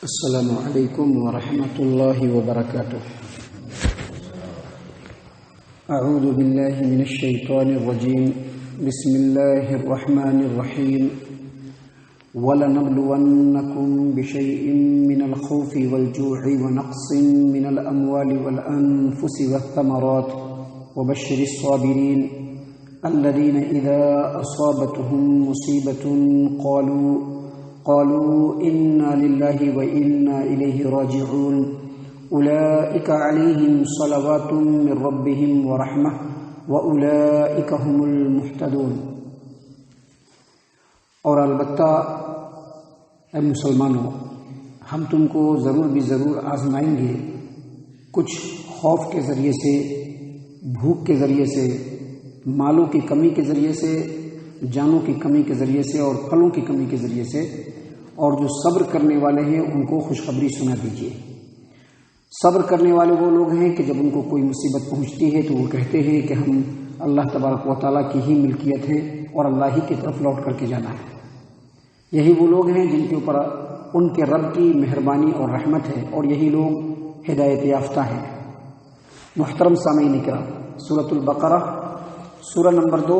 السلام علیکم ورحمۃ اللہ وبرکاتہ۔ اعوذ باللہ من الشیطان الرجیم، بسم اللہ الرحمن الرحیم۔ وَلَنَبْلُوَنَّكُمْ بِشَيْءٍ مِّنَ الْخَوْفِ وَالْجُوعِ وَنَقْصٍ مِّنَ الْأَمْوَالِ وَالْأَنفُسِ وَالثَّمَرَاتِ وَبَشِّرِ الصَّابِرِينَ الَّذِينَ إِذَا أَصَابَتْهُم مُّصِيبَةٌ قالوا إنا لله وإنا إليه راجعون أولئك عليهم صلوات من ربهم ورحمة وأولئك هم المهتدون۔ اور البتہ اے مسلمانوں، ہم تم کو ضرور بھی ضرور آزمائیں گے، کچھ خوف کے ذریعے سے، بھوک کے ذریعے سے، مالوں کی کمی کے ذریعے سے، جانوں کی کمی کے ذریعے سے اور پھلوں کی کمی کے ذریعے سے، اور جو صبر کرنے والے ہیں ان کو خوشخبری سنا دیجیے۔ صبر کرنے والے وہ لوگ ہیں کہ جب ان کو کوئی مصیبت پہنچتی ہے تو وہ کہتے ہیں کہ ہم اللہ تبارک و تعالیٰ کی ہی ملکیت ہیں اور اللہ ہی کی طرف لوٹ کر کے جانا ہے۔ یہی وہ لوگ ہیں جن کے اوپر ان کے رب کی مہربانی اور رحمت ہے، اور یہی لوگ ہدایت یافتہ ہیں۔ محترم سامعین کرام، سورۃ البقرہ سورہ نمبر 2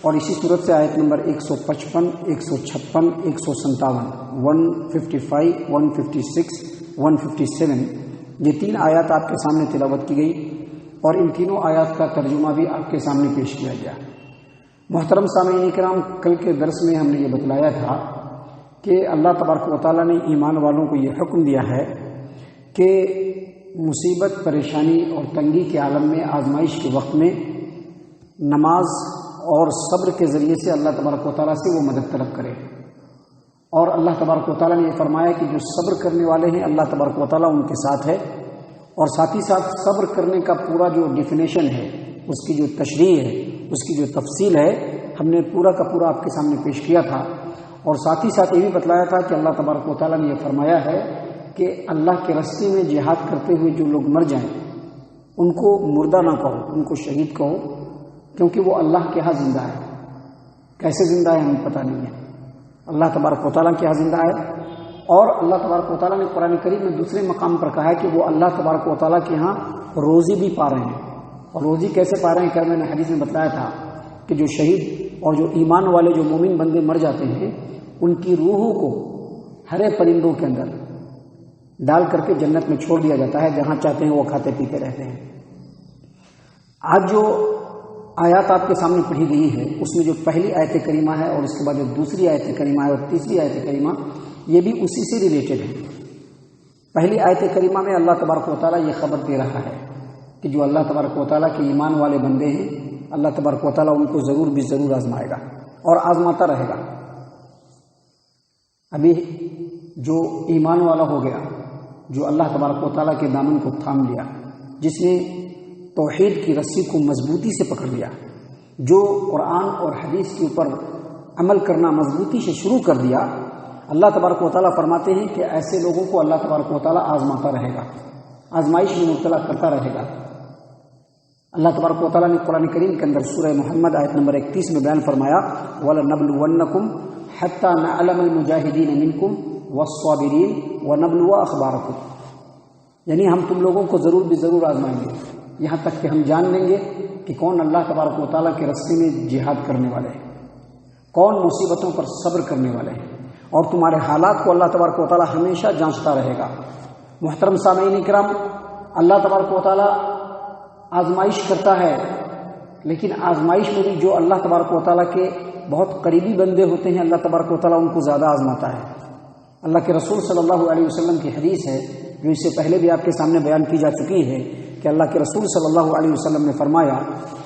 اور اسی صورت سے آیت نمبر 155، 156، 157، 155، 156، 157، یہ 3 آیات آپ کے سامنے تلاوت کی گئی، اور ان تینوں آیات کا ترجمہ بھی آپ کے سامنے پیش کیا گیا۔ محترم سامعین کرام، کل کے درس میں ہم نے یہ بتلایا تھا کہ اللہ تبارک و تعالیٰ نے ایمان والوں کو یہ حکم دیا ہے کہ مصیبت، پریشانی اور تنگی کے عالم میں، آزمائش کے وقت میں نماز اور صبر کے ذریعے سے اللہ تبارک و تعالیٰ سے وہ مدد طلب کرے۔ اور اللہ تبارک و تعالیٰ نے یہ فرمایا کہ جو صبر کرنے والے ہیں اللہ تبارک و تعالیٰ ان کے ساتھ ہے، اور ساتھ ہی ساتھ صبر کرنے کا پورا جو ڈیفینیشن ہے، اس کی جو تشریح ہے، اس کی جو تفصیل ہے، ہم نے پورا کا پورا آپ کے سامنے پیش کیا تھا۔ اور ساتھ ہی ساتھ یہ بھی بتلایا تھا کہ اللہ تبارک و تعالیٰ نے یہ فرمایا ہے کہ اللہ کے راستے میں جہاد کرتے ہوئے جو لوگ مر جائیں ان کو مردہ نہ کہو، ان کو شہید کہو، کیونکہ وہ اللہ کے ہاں زندہ ہے۔ کیسے زندہ ہے ہمیں پتہ نہیں ہے، اللہ تبارک و تعالیٰ کے ہاں زندہ ہے۔ اور اللہ تبارک و تعالیٰ نے قرآن کریم میں دوسرے مقام پر کہا ہے کہ وہ اللہ تبارک و تعالیٰ کے ہاں روزی بھی پا رہے ہیں۔ اور روزی کیسے پا رہے ہیں؟ کہ میں نے حدیث میں بتلایا تھا کہ جو شہید اور جو ایمان والے جو مومن بندے مر جاتے ہیں، ان کی روحوں کو ہرے پرندوں کے اندر ڈال کر کے جنت میں چھوڑ دیا جاتا ہے، جہاں چاہتے ہیں وہ کھاتے پیتے رہتے ہیں۔ آج جو آیات آپ کے سامنے پڑھی گئی ہے، اس میں جو پہلی آیت کریمہ ہے اور اس کے بعد جو دوسری آیت کریمہ ہے اور تیسری آیت کریمہ، یہ بھی اسی سے ریلیٹڈ ہے۔ پہلی آیت کریمہ میں اللہ تبارک و تعالیٰ یہ خبر دے رہا ہے کہ جو اللہ تبارک و تعالیٰ کے ایمان والے بندے ہیں، اللہ تبارک و تعالیٰ ان کو ضرور بھی ضرور آزمائے گا اور آزماتا رہے گا۔ ابھی جو ایمان والا ہو گیا، جو اللہ تبارک و تعالیٰ کے دامن کو تھام لیا، جس نے توحید کی رسی کو مضبوطی سے پکڑ لیا، جو قرآن اور حدیث کے اوپر عمل کرنا مضبوطی سے شروع کر دیا، اللہ تبارک و تعالیٰ فرماتے ہیں کہ ایسے لوگوں کو اللہ تبارک و تعالیٰ آزماتا رہے گا، آزمائش میں مبتلا کرتا رہے گا۔ اللہ تبارک و تعالیٰ نے قرآن کریم کے اندر سورہ محمد آیت نمبر 31 میں بیان فرمایا، وَلَنَبْلُوَنَّكُمْ حَتَّى نَعْلَمَ الْمُجَاهِدِينَ مِنْكُمْ وَالصَّابِرِينَ وَنَبْلُوَ أَخْبَارَكُمْ، یعنی ہم تم لوگوں کو ضرور بھی ضرور آزمائیں گے، یہاں تک کہ ہم جان لیں گے کہ کون اللہ تبارک و تعالیٰ کے راستے میں جہاد کرنے والے ہیں، کون مصیبتوں پر صبر کرنے والے ہیں، اور تمہارے حالات کو اللہ تبارک و تعالیٰ ہمیشہ جانچتا رہے گا۔ محترم سامعین کرام، اللہ تبارک و تعالیٰ آزمائش کرتا ہے، لیکن آزمائش میں بھی جو اللہ تبارک و تعالیٰ کے بہت قریبی بندے ہوتے ہیں، اللہ تبارک و تعالیٰ ان کو زیادہ آزماتا ہے۔ اللہ کے رسول صلی اللہ علیہ وسلم کی حدیث ہے، جو اس سے پہلے بھی آپ کے سامنے بیان کی جا چکی ہے، کہ اللہ کے رسول صلی اللہ علیہ وسلم نے فرمایا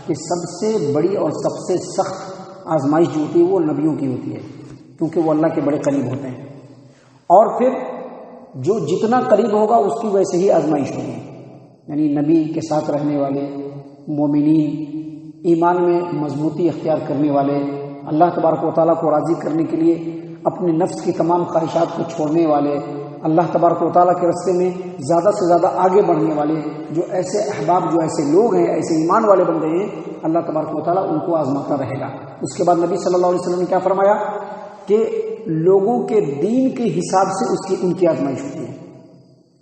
کہ سب سے بڑی اور سب سے سخت آزمائش جو ہوتی ہے وہ نبیوں کی ہوتی ہے، کیونکہ وہ اللہ کے بڑے قریب ہوتے ہیں، اور پھر جو جتنا قریب ہوگا اس کی ویسے ہی آزمائش ہوگی۔ یعنی نبی کے ساتھ رہنے والے مومنین، ایمان میں مضبوطی اختیار کرنے والے، اللہ تبارک و تعالیٰ کو راضی کرنے کے لیے اپنے نفس کی تمام خواہشات کو چھوڑنے والے، اللہ تبارک و تعالیٰ کے راستے میں زیادہ سے زیادہ آگے بڑھنے والے، جو ایسے احباب، جو ایسے لوگ ہیں، ایسے ایمان والے بندے ہیں، اللہ تبارک و تعالیٰ ان کو آزماتا رہے گا۔ اس کے بعد نبی صلی اللہ علیہ وسلم نے کیا فرمایا کہ لوگوں کے دین کے حساب سے ان کی آزمائش ہوتی ہے.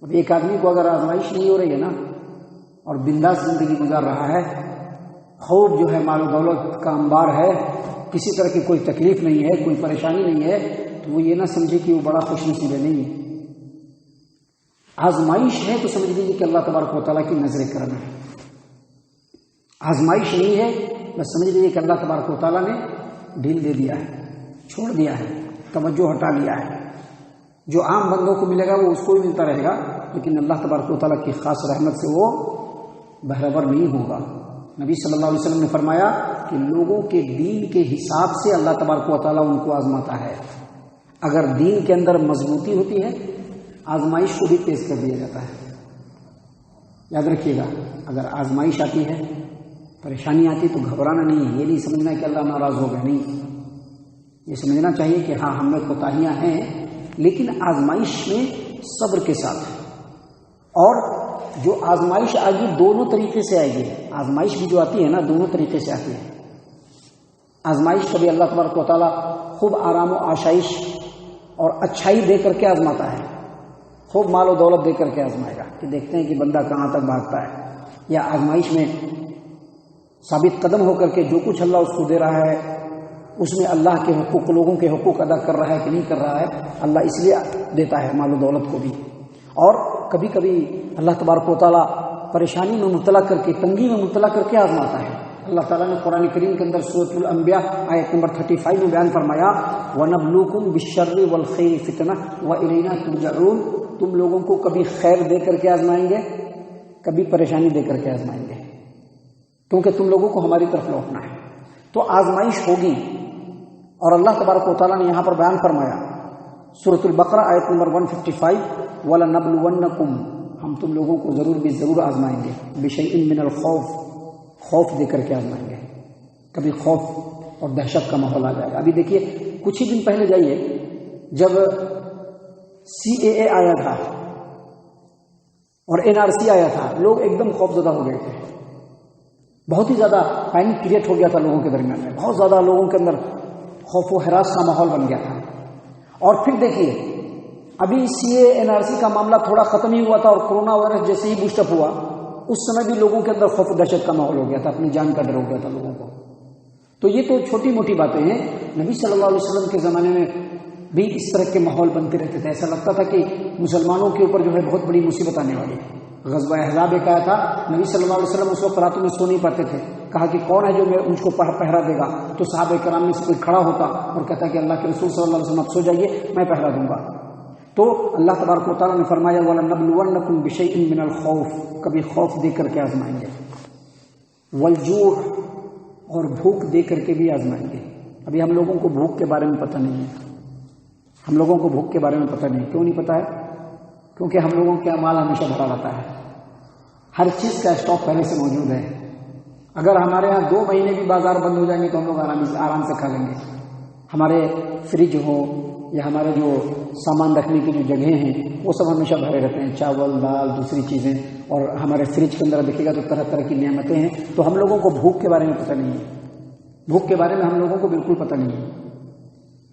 اب ایک آدمی کو اگر آزمائش نہیں ہو رہی ہے نا اور بنداس زندگی گزار رہا ہے، خوب جو ہے مال و دولت کا انبار ہے، کسی طرح کی کوئی تکلیف نہیں ہے، کوئی پریشانی نہیں ہے، تو وہ یہ نہ سمجھے کہ وہ بڑا خوش نصیب ہے. نہیں، آزمائش ہے تو سمجھ لیجیے کہ اللہ تبارک و تعالیٰ کی نظر کرم ہے. آزمائش نہیں ہے بس سمجھ لیجیے کہ اللہ تبارک و تعالیٰ نے ڈھیل دے دیا ہے، چھوڑ دیا ہے، توجہ ہٹا لیا ہے. جو عام بندوں کو ملے گا وہ اس کو بھی ملتا رہے گا، لیکن اللہ تبارک و تعالیٰ کی خاص رحمت سے وہ بہربر نہیں ہوگا. نبی صلی اللہ علیہ وسلم نے فرمایا کہ لوگوں کے دین کے حساب سے اللہ تبارک و تعالیٰ ان کو آزماتا ہے. اگر دین کے اندر مضبوطی ہوتی ہے آزمائش کو بھی تیز کر دیا جاتا ہے. یاد رکھیے گا، اگر آزمائش آتی ہے، پریشانی آتی تو گھبرانا نہیں ہے. یہ نہیں سمجھنا کہ اللہ ناراض ہو گیا، نہیں، یہ سمجھنا چاہیے کہ ہاں ہم میں کوتاہیاں ہیں، لیکن آزمائش میں صبر کے ساتھ. اور جو آزمائش آئے گی دونوں طریقے سے آئے گی. آزمائش بھی جو آتی ہے نا دونوں طریقے سے آتی ہے. آزمائش کبھی اللہ تبارک و تعالیٰ خوب آرام و آشائش اور اچھائی دے کر کے آزماتا ہے، خوب مال و دولت دے کر کے آزمائے گا کہ دیکھتے ہیں کہ بندہ کہاں تک بھاگتا ہے. یا آزمائش میں ثابت قدم ہو کر کے جو کچھ اللہ اس کو دے رہا ہے اس میں اللہ کے حقوق، لوگوں کے حقوق ادا کر رہا ہے کہ نہیں کر رہا ہے. اللہ اس لیے دیتا ہے مال و دولت کو بھی. اور کبھی کبھی اللہ تبارک و تعالیٰ پریشانی میں مبتلا کر کے، تنگی میں مبتلا کر کے آزماتا ہے. اللہ تعالیٰ نے قرآن کریم کے اندر سورۃ الانبیاء آیت نمبر 35 میں بیان فرمایا، وَنَبْلُوكُمْ بِالشَّرِّ وَالْخَيْرِ فِتْنَةً وَإِلَيْنَا تُرْجَعُونَ. تم لوگوں کو کبھی خیر دے کر کے آزمائیں گے، کبھی پریشانی دے کر کے آزمائیں گے، کیونکہ تم لوگوں کو ہماری طرف لوٹنا ہے. تو آزمائش ہوگی. اور اللہ تبارک و تعالیٰ نے یہاں پر بیان فرمایا سورۃ البقرہ آیت نمبر 155، وَلَنَبْلُوَنَّكُمْ، ہم تم لوگوں کو ضرور بھی ضرور آزمائیں گے، بِشَيْءٍ مِّنَ الْخَوْفِ، خوف دے کر کے آزمائیں گے. کبھی خوف اور دہشت کا ماحول آ جائے گا. ابھی دیکھیے کچھ ہی دن پہلے جائیے جب CAA آیا تھا اور NRC آیا تھا، لوگ ایک دم خوف زدہ ہو گئے تھے. بہت ہی زیادہ پینک کریٹ ہو گیا تھا لوگوں کے درمیان میں، بہت زیادہ لوگوں کے اندر خوف و ہراس کا ماحول بن گیا تھا. اور پھر دیکھیے ابھی CAA NRC کا معاملہ تھوڑا ختم ہی ہوا تھا اور کرونا وائرس جیسے ہی بوسٹ اپ ہوا اس سمے بھی لوگوں کے اندر خوف و دہشت کا ماحول ہو گیا تھا، اپنی جان کا ڈر ہو گیا تھا لوگوں کو. تو یہ تو چھوٹی موٹی باتیں ہیں. نبی صلی اللہ علیہ وسلم کے زمانے میں بھی اس طرح کے ماحول بنتے رہتے تھے. ایسا لگتا تھا کہ مسلمانوں کے اوپر جو ہے بہت بڑی مصیبت آنے والی ہے. غزوہ احزاب ایک آیا تھا، نبی صلی اللہ علیہ وسلم اس وقت راتوں میں سو نہیں پاتے تھے. کہا کہ کون ہے جو مجھ کو پہرا دے گا؟ تو صحابہ کرام میں سے کوئی کھڑا ہوتا اور کہتا کہ اللہ کے رسول صلی اللہ علیہ وسلم آپ سو جائیے، میں پہرا دوں گا. تو اللہ تبارک و تعالیٰ نے فرمایا وَلَنَبْلُوَنَّكُمْ بِشَيْءٍ مِّنَ الْخَوْفِ، کبھی خوف دے کر کے آزمائیں گے، وَالْجُوعِ، اور بھوک دے کر کے بھی آزمائیں گے. ابھی ہم لوگوں کو بھوک کے بارے میں پتہ نہیں ہے. ہم لوگوں کو بھوک کے بارے میں پتہ نہیں. کیوں نہیں پتہ ہے؟ کیونکہ ہم لوگوں کا مال ہمیشہ بھرا رہتا ہے، ہر چیز کا اسٹاک پہلے سے موجود ہے. اگر ہمارے یہاں 2 مہینے بھی بازار بند ہو جائیں گے تو ہم لوگ آرام سے کھا لیں گے. ہمارے فریج ہو یا ہمارے جو سامان رکھنے کی جو جگہیں ہیں وہ سب ہمیشہ بھرے رہتے ہیں، چاول، دال، دوسری چیزیں. اور ہمارے فریج کے اندر دیکھے گا تو طرح طرح کی نعمتیں ہیں. تو ہم لوگوں کو بھوک کے بارے میں پتہ نہیں ہے. بھوک کے بارے میں ہم لوگوں کو بالکل پتہ نہیں ہے.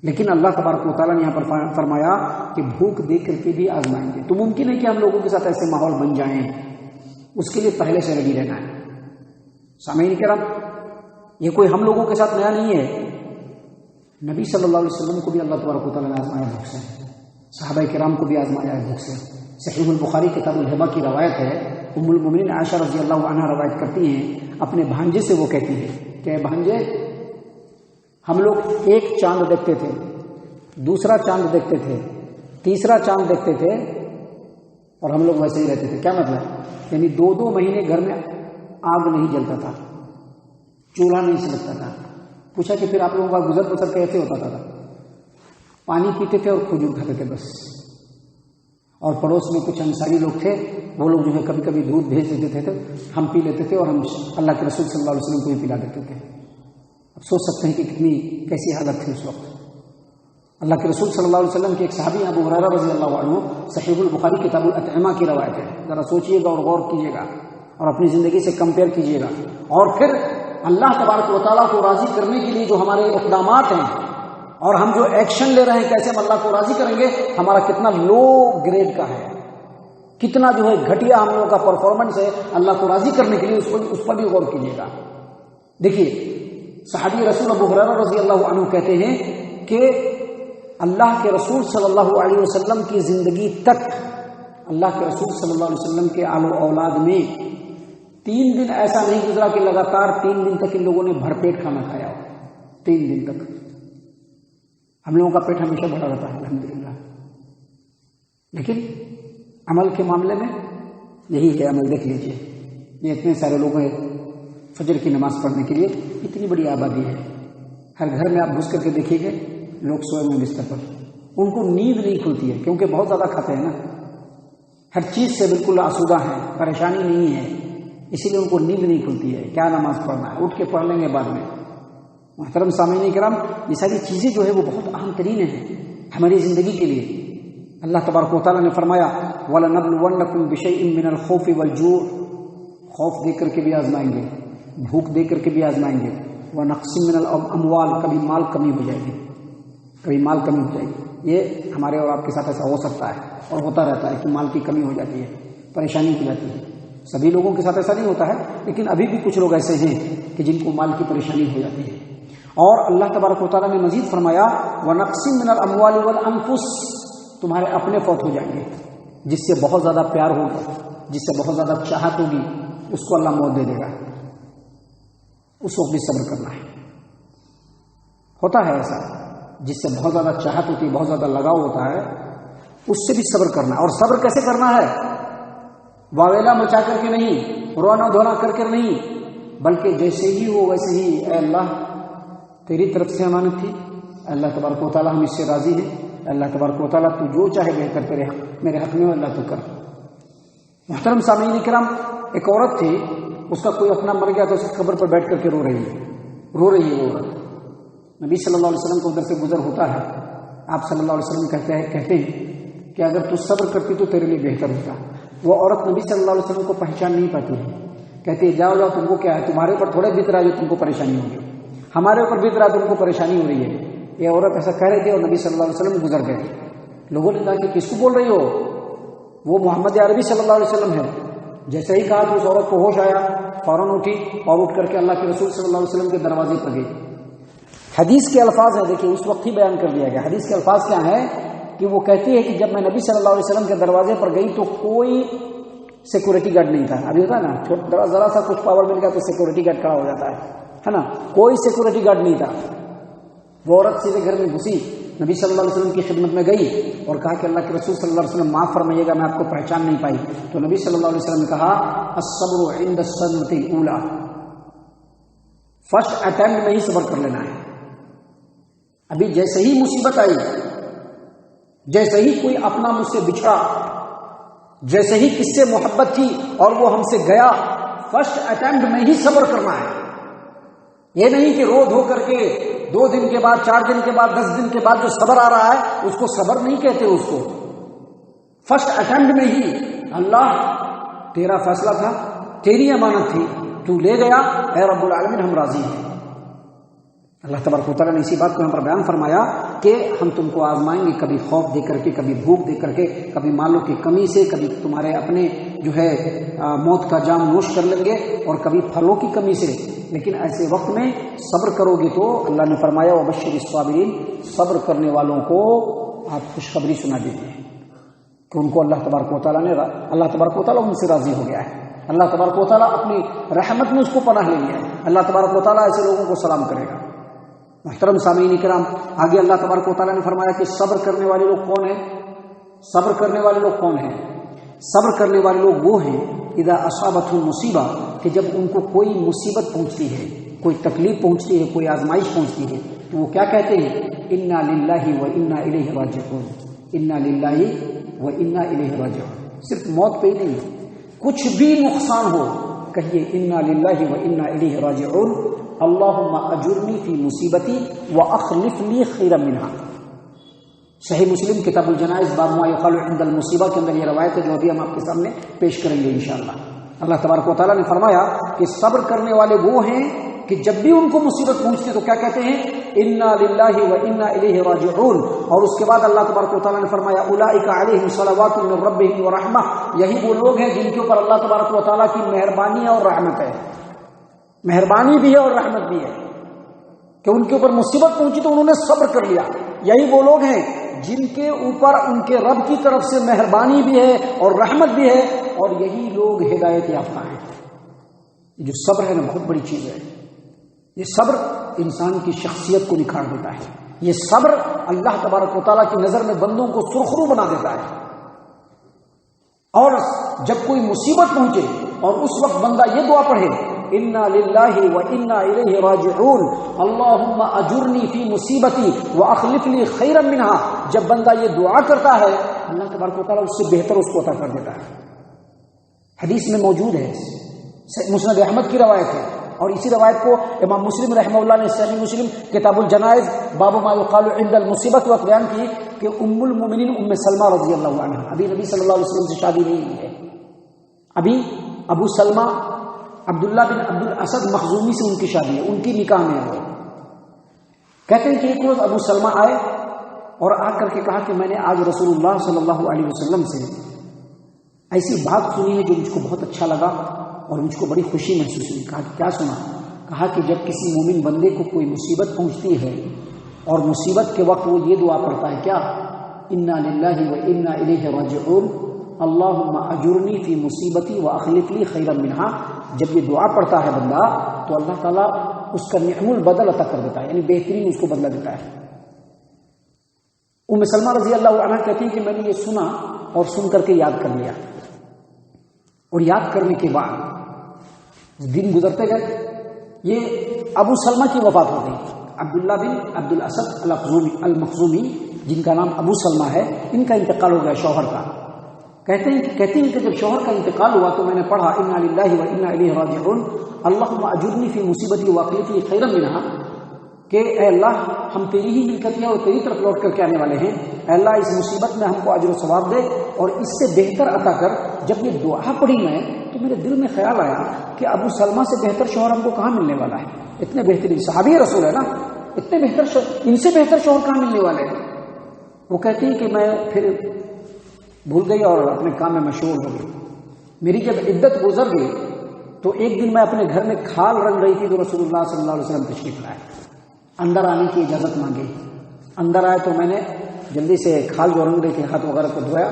لیکن اللہ تبارک و تعالیٰ نے یہاں پر فرمایا کہ بھوک دے کر کے بھی آزمائیں گے. تو ممکن ہے کہ ہم لوگوں کے ساتھ ایسے ماحول بن جائیں، اس کے لیے پہلے سے لگی رہنا ہے. سامعین کرام، یہ کوئی ہم لوگوں کے ساتھ نیا نہیں ہے. نبی صلی اللہ علیہ وسلم کو بھی اللہ تبارک و تعالیٰ نے آزمایا بھوک سے، صحابہ کرام کو بھی آزمایا ہے بھوک سے. صحیح البخاری کتاب الہبہ کی روایت ہے، ام المؤمنین عائشہ رضی اللہ عنہا روایت کرتی ہیں، اپنے بھانجے سے وہ کہتی ہے کہ بھانجے، ہم لوگ ایک چاند دیکھتے تھے، دوسرا چاند دیکھتے تھے، تیسرا چاند دیکھتے تھے اور ہم لوگ ویسے ہی رہتے تھے. کیا مطلب؟ یعنی 2 مہینے گھر میں آگ نہیں جلتا تھا، چولہا نہیں سلگتا تھا. پوچھا کہ پھر آپ لوگوں کا گزر بسر کیسے ہوتا تھا؟ پانی پیتے تھے اور کھجور کھاتے تھے بس. اور پڑوس میں کچھ انصاری لوگ تھے، وہ لوگ جو ہے کبھی کبھی دودھ بھیج دیتے تھے، ہم پی لیتے تھے اور ہم اللہ کے رسول صلی اللہ علیہ وسلم کو بھی پلا دیتے تھے. اب سوچ سکتے ہیں کہ کتنی کیسی حالت تھی اس وقت. اللہ کے رسول صلی اللہ علیہ وسلم کے ایک صحابی ابو ہریرہ رضی اللہ عنہ، صحیح البخاری کتاب الاطعمہ کی روایت ہے. ذرا سوچئے گا اور غور کیجیے گا اور اپنی زندگی سے کمپیئر کیجیے گا. اور پھر اللہ تبارک و تعالیٰ کو راضی کرنے کے لیے جو ہمارے اقدامات ہیں اور ہم جو ایکشن لے رہے ہیں کیسے ہم اللہ کو راضی کریں گے، ہمارا کتنا لو گریڈ کا ہے، کتنا جو ہے گھٹیا ہم لوگوں کا پرفارمنس ہے اللہ کو راضی کرنے کے لیے، اس پر بھی غور کیجیے گا۔ دیکھیے صحابی رسول ابو ہریرہ رضی اللہ عنہ کہتے ہیں کہ اللہ کے رسول صلی اللہ علیہ وسلم کی زندگی تک، اللہ کے رسول صلی اللہ علیہ وسلم کے آل و اولاد میں 3 دن ایسا نہیں گزرا کہ لگاتار 3 دن تک ان لوگوں نے بھر پیٹ کھانا کھایا ہو۔ 3 دن تک ہم لوگوں کا پیٹ ہمیشہ بھرا رہتا ہے الحمدللہ، لیکن عمل کے معاملے میں یہی ہے۔ عمل دیکھ لیجیے، یہ اتنے سارے لوگ ہیں فجر کی نماز پڑھنے کے لیے، اتنی بڑی آبادی ہے، ہر گھر میں آپ گھس کر کے دیکھیے گے لوگ سوئے ہوئے بستر پر، ان کو نیند نہیں کھلتی ہے کیونکہ بہت زیادہ کھاتے ہیں نا، ہر چیز سے بالکل آسودہ ہیں، پریشانی نہیں ہے، اسی لیے ان کو نیند نہیں کھلتی ہے۔ کیا نماز پڑھنا ہے، اٹھ کے پڑھ لیں گے بعد میں۔ محترم سامعین کرام، یہ ساری چیزیں جو ہے وہ بہت اہم ترین ہیں ہماری زندگی کے لیے۔ اللہ تبارک و تعالیٰ نے فرمایا وَلَنَبْلُوَنَّكُمْ بِشَيْءٍ مِّنَ الْخَوْفِ وَالْجُوعِ، خوف دے کر کے بھی آزمائیں گے، بھوک دے کر کے بھی آزمائیں گے، وَنَقْصٍ مِّنَ الْأَمْوَالِ، کبھی مال کمی ہو جائے گی، کبھی مال کمی ہو جائے گی۔ یہ ہمارے اور آپ کے ساتھ ایسا ہو سکتا ہے اور ہوتا رہتا ہے کہ مال کی کمی ہو جاتی ہے، پریشانی ہو جاتی ہے۔ سبھی لوگوں کے ساتھ ایسا نہیں ہوتا ہے، لیکن ابھی بھی کچھ لوگ ایسے ہیں کہ جن کو مال کی پریشانی ہو جاتی ہے۔ اور اللہ تبارک و تعالیٰ نے مزید فرمایا وَنَقْصٍ مِّنَ الْأَمْوَالِ وَالْأَنفُسِ، تمہارے اپنے فوت ہو جائیں گے، جس سے بہت زیادہ پیار ہوگا، جس سے بہت زیادہ چاہت ہوگی، اس کو اللہ موت دے دے گا، اس وقت بھی صبر کرنا ہے۔ ہوتا ہے ایسا، جس سے بہت زیادہ چاہت ہوتی ہے، بہت زیادہ لگاؤ ہوتا ہے، اس سے بھی صبر کرنا ہے۔ اور صبر کیسے کرنا ہے؟ واویلا مچا کر کے نہیں، رونا دھونا کر کے نہیں، بلکہ جیسے ہی ہو ویسے ہی، اے اللہ تیری طرف سے امانت تھی، اللہ تبارک و تعالیٰ ہم اس سے راضی ہیں، اللہ تبارک و تعالیٰ تو جو چاہے بہتر تیرے حق میرے حق میں اللہ تو کر۔ محترم سامعین کرام، ایک عورت تھی، اس کا کوئی اپنا مر گیا تو اس کی قبر پر بیٹھ کر کے رو رہی ہے وہ عورت۔ نبی صلی اللہ علیہ وسلم کو ادھر سے گزر ہوتا ہے، آپ صلی اللہ علیہ وسلم کہتے ہیں کہ اگر تو صبر کرتی تو تیرے لیے بہتر ہوتا۔ وہ عورت نبی صلی اللہ علیہ وسلم کو پہچان نہیں پاتی ہے، کہتی ہے جاؤ تم کو کیا ہے، تمہارے اوپر تھوڑے بیت رہا ہے جو تم کو پریشانی ہوگی، ہمارے اوپر بیت رہا تم کو پریشانی ہو رہی ہے۔ یہ عورت ایسا کہہ رہی تھی اور نبی صلی اللہ علیہ وسلم گزر گئے۔ لوگوں نے کہا کہ کس کو بول رہی ہو؟ وہ محمد عربی صلی اللہ علیہ وسلم ہے۔ جیسے ہی کہا کہ اس عورت کو ہوش آیا، فوراً اٹھی اور اٹھ کر کے اللہ کے رسول صلی اللہ علیہ وسلم کے دروازے پر گئی۔ حدیث کے الفاظ ہیں، دیکھیے اس وقت ہی بیان کر دیا گیا۔ حدیث کے الفاظ کیا ہیں کہ وہ کہتی ہے کہ جب میں نبی صلی اللہ علیہ وسلم کے دروازے پر گئی تو کوئی سیکورٹی گارڈ نہیں تھا۔ ابھی ہوتا ہے نا ذرا سا کچھ پاور مل گیا تو سیکورٹی گارڈ کھڑا ہو جاتا ہے نا، کوئی سیکورٹی گارڈ نہیں تھا۔ وہ عورت سیدھے گھر میں گھسی، نبی صلی اللہ علیہ وسلم کی خدمت میں گئی اور کہا کہ اللہ کے رسول صلی اللہ علیہ وسلم معاف فرمائیے گا، میں آپ کو پہچان نہیں پائی۔ تو نبی صلی اللہ علیہ وسلم نے کہا الصبر عند الصدمۃ الاولى، فرسٹ اٹیمپٹ میں ہی صبر کر لینا ہے۔ ابھی جیسے ہی مصیبت آئی، جیسے ہی کوئی اپنا مجھ سے بچھڑا، جیسے ہی کس سے محبت تھی اور وہ ہم سے گیا، فرسٹ اٹیمپٹ میں ہی صبر کرنا ہے۔ یہ نہیں کہ رو دھو کر کے 2 دن کے بعد، 4 دن کے بعد، 10 دن کے بعد جو صبر آ رہا ہے اس کو صبر نہیں کہتے، اس کو فرسٹ اٹیمپٹ میں ہی اللہ تیرا فیصلہ تھا، تیری امانت تھی، تو لے گیا، اے رب العالمین ہم راضی ہیں۔ اللہ تبارک و تعالیٰ نے اسی بات کو یہاں پر بیان فرمایا کہ ہم تم کو آزمائیں گے، کبھی خوف دے کر کے، کبھی بھوک دے کر کے، کبھی مالوں کی کمی سے، کبھی تمہارے اپنے جو ہے موت کا جام نوش کر لیں گے، اور کبھی پھلوں کی کمی سے۔ لیکن ایسے وقت میں صبر کرو گے تو اللہ نے فرمایا وبشر الصابرین، صبر کرنے والوں کو آپ خوشخبری سنا دیجیے کہ ان کو اللہ تبارک و تعالیٰ ان سے راضی ہو گیا ہے، اللہ تبارک و تعالیٰ اپنی رحمت میں اس کو پناہ لے لیا ہے، اللہ تبارک و تعالیٰ ایسے لوگوں کو سلام کرے گا۔ محترم سامعین کرام، آگے اللہ تبارک و تعالیٰ نے فرمایا کہ صبر کرنے والے لوگ کون ہیں؟ صبر کرنے والے لوگ کون ہیں؟ صبر کرنے والے لوگ وہ ہیں اذا اصابتهم مصیبہ، کہ جب ان کو کوئی مصیبت پہنچتی ہے، کوئی تکلیف پہنچتی ہے، کوئی آزمائش پہنچتی ہے، تو وہ کیا کہتے ہیں؟ انا للہ و انا الیہ راجعون، انا للہ و انا الیہ راجعون۔ صرف موت پہ ہی نہیں، کچھ بھی نقصان ہو کہیے انا للہ و انا الیہ راجعون، اللہم اجرنی فی مصیبتی واخلف لی خیرا منہا۔ صحیح مسلم کتاب الجنائز باب ما یقال عند المصیبہ کے اندر یہ روایت ہے جو ابھی ہم آپ کے سامنے پیش کریں گے انشاءاللہ۔ اللہ تبارک و تعالیٰ نے فرمایا کہ صبر کرنے والے وہ ہیں کہ جب بھی ان کو مصیبت پہنچتی تو کیا کہتے ہیں؟ انا للہ و انا الیہ راجعون. اور اس کے بعد اللہ تبارک و تعالیٰ نے فرمایا اولئک علیہم صلوات من ربہم ورحمہ، یہی وہ لوگ ہیں جن کے اوپر اللہ تبارک و تعالیٰ کی مہربانی ہے اور رحمت ہے. مہربانی بھی ہے اور رحمت بھی ہے کہ ان کے اوپر مصیبت پہنچی تو انہوں نے صبر کر لیا. یہی وہ لوگ ہیں جن کے اوپر ان کے رب کی طرف سے مہربانی بھی ہے اور رحمت بھی ہے، اور یہی لوگ ہدایت یافتہ ہیں. یہ جو صبر ہے نا بہت بڑی چیز ہے. یہ صبر انسان کی شخصیت کو نکھار دیتا ہے. یہ صبر اللہ تبارک و تعالیٰ کی نظر میں بندوں کو سرخرو بنا دیتا ہے. اور جب کوئی مصیبت پہنچے اور اس وقت بندہ یہ دعا پڑھے انا للہ و انا الیہ راجعون اللہم اجرنی فی مصیبتی واخلف لی خیرا منہا، جب بندہ یہ دعا کرتا ہے اللہ تبارک و تعالیٰ اس سے بہتر اس کو عطا کر دیتا ہے. حدیث میں موجود ہے، مسند احمد کی روایت ہے، اور اسی روایت کو امام مسلم رحمہ اللہ نے صحیح مسلم کتاب الجنائز باب ما یقال عند المصیبت وقت بیان کی کہ ام المؤمنین ام سلمہ رضی اللہ عنہ، ابھی نبی صلی اللہ علیہ وسلم سے شادی نہیں ہوئی ہے، ابھی ابو سلمہ عبداللہ بن عبد الاسد مخزومی سے ان کی شادی ہے، ان کی نکاح میں ہے. کہتے ہیں کہ ایک روز ابو سلمہ آئے اور آ کر کے کہا کہ میں نے آج رسول اللہ صلی اللہ علیہ وسلم سے ایسی بات سنی ہے جو مجھ کو بہت اچھا لگا اور مجھ کو بڑی خوشی محسوس ہوئی. کہا کہ کیا سنا؟ کہا کہ جب کسی مومن بندے کو کوئی مصیبت پہنچتی ہے اور مصیبت کے وقت وہ یہ دعا پڑھتا ہے کیا انا للہ و انا الیہ راجعون اللہم اجرنی فی مصیبتی واخلف لی خیرا منہا، جب یہ دعا پڑھتا ہے بندہ تو اللہ تعالیٰ اس کا نعم البدل عطا کر دیتا ہے، یعنی بہترین اس کو بدلہ دیتا ہے. ام سلمہ رضی اللہ عنہ کہتی ہیں کہ میں نے یہ سنا اور سن کر کے یاد کر لیا، اور یاد کرنے کے بعد دن گزرتے گئے یہ ابو سلمہ کی وفات ہو گئی. عبداللہ بن عبد الاسد المخزومی جن کا نام ابو سلمہ ہے، ان کا انتقال ہو گیا شوہر کا. کہتی ہیں کہ جب شوہر کا انتقال ہوا تو میں نے پڑھا انا للہ و انا الیہ راجعون اللہم اجرنی فی مصیبتی واخلف لی خیرا منہا، کہ اے اللہ ہم تیری ہی ملکت ہیں اور تیری طرف لوٹ کر کے آنے والے ہیں، اے اللہ اس مصیبت میں ہم کو اجر و ثواب دے اور اس سے بہتر عطا کر. جب یہ دعا پڑھی میں تو میرے دل میں خیال آیا کہ ابو سلمہ سے بہتر شوہر ہم کو کہاں ملنے والا ہے، اتنے بہترین صحابی رسول ہے نا، اتنے بہتر ان سے بہتر شوہر کہاں ملنے والے ہیں. وہ کہتی ہیں کہ میں پھر بھول گئی اور اپنے کام میں مشغول ہو گئی. میری جب عدت گزر گئی تو ایک دن میں اپنے گھر میں کھال رنگ رہی تھی تو رسول اللہ صلی اللہ علیہ وسلم تشریف لائے، اندر آنے کی اجازت مانگی. اندر آئے تو میں نے جلدی سے کھال جو رنگ رہی تھی ہاتھ وغیرہ کو دھویا،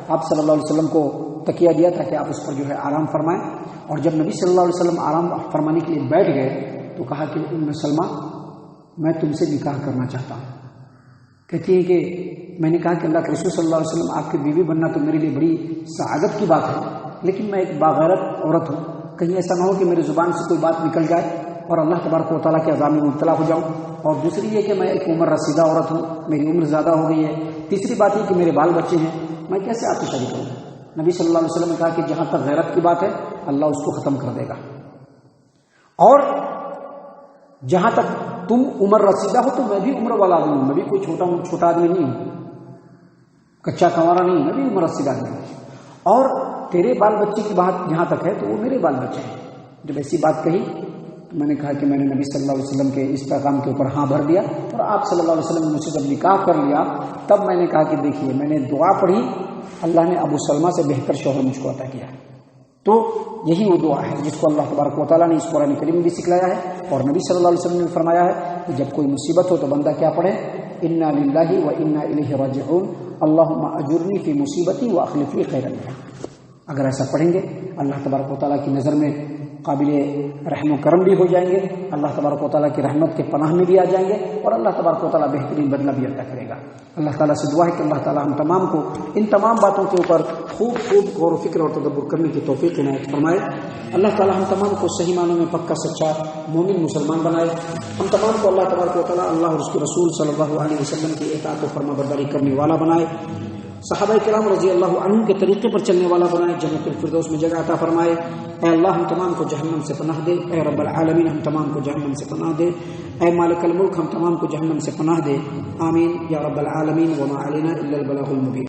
آپ صلی اللہ علیہ وسلم کو تکیہ دیا تاکہ آپ اس پر جو ہے آرام فرمائیں. اور جب نبی صلی اللہ علیہ وسلم آرام فرمانے کے لیے بیٹھ گئے تو کہا کہ ام سلمہ میں تم سے نکاح کرنا چاہتا ہوں. کہتی ہیں کہ میں نے کہا کہ اللہ کے رسول صلی اللہ علیہ وسلم آپ کی بیوی بننا تو میرے لیے بڑی سعادت کی بات ہے، لیکن میں ایک باغیرت عورت ہوں، کہیں ایسا نہ ہو کہ میری زبان سے کوئی بات نکل جائے اور اللہ تبارک و تعالیٰ کے عذاب میں مبتلا ہو جاؤں. اور دوسری یہ کہ میں ایک عمر رسیدہ عورت ہوں، میری عمر زیادہ ہو گئی ہے. تیسری بات یہ کہ میرے بال بچے ہیں، میں کیسے آپ کی شادی کروں؟ نبی صلی اللہ علیہ وسلم نے کہا کہ جہاں تک غیرت کی بات ہے اللہ اس کو ختم کر دے گا، اور جہاں تک تم عمر رسیدہ ہو تو میں بھی عمر والا آدمی ہوں، میں بھی کوئی چھوٹا آدمی نہیں ہوں، کچا کنوارا نہیں ہوں، میں بھی عمر رسیدہ آدمی ہوں. اور تیرے بال بچے کی بات جہاں تک ہے تو وہ میرے بال بچے ہیں. جب ایسی بات کہی تو میں نے کہا کہ میں نے نبی صلی اللہ علیہ وسلم کے اس پیغام کے اوپر ہاں بھر دیا، اور آپ صلی اللہ علیہ وسلم نے مجھ سے جب نکاح کر لیا تب میں نے کہا کہ دیکھیے میں نے دعا پڑھی، اللہ نے ابو سلمہ سے بہتر شوہر مجھ کو عطا کیا. تو یہی وہ دعا ہے جس کو اللہ تبارک و تعالیٰ نے اس قرآن کریم میں بھی سکھلایا ہے، اور نبی صلی اللہ علیہ وسلم نے فرمایا ہے کہ جب کوئی مصیبت ہو تو بندہ کیا پڑھے انا للہ و انا الیہ راجعون اللہم اجرنی فی مصیبتی واخلف لی خیرا منہا. اگر ایسا پڑھیں گے اللہ تبارک و تعالیٰ کی نظر میں قابل رحم و کرم بھی ہو جائیں گے، اللہ تبارک و تعالیٰ کی رحمت کے پناہ میں بھی آ جائیں گے، اور اللہ تبارک و تعالیٰ بہترین بدلہ بھی عطا کرے گا. اللہ تعالیٰ سے دعا ہے کہ اللہ تعالیٰ ہم تمام کو ان تمام باتوں کے اوپر خوب غور و فکر اور تدبر کرنے کی توفیق عنایت فرمائے. اللہ تعالیٰ ہم تمام کو صحیح معنوں میں پکا سچا مومن مسلمان بنائے. ہم تمام کو اللہ تبارک و تعالیٰ اللہ اور اس کے رسول صلی اللہ علیہ وسلم کی اطاعت و فرما برداری کرنے والا بنائے. صحابہ کرام رضی اللہ عنہم کے طریقے پر چلنے والا بنائے. جنت الفردوس میں جگہ عطا فرمائے. اے اللہ ہم تمام کو جہنم سے پناہ دے. اے رب العالمین ہم تمام کو جہنم سے پناہ دے. اے مالک الملک ہم تمام کو جہنم سے پناہ دے. آمین یا رب العالمین. وما علینا الا البلاغ المبین.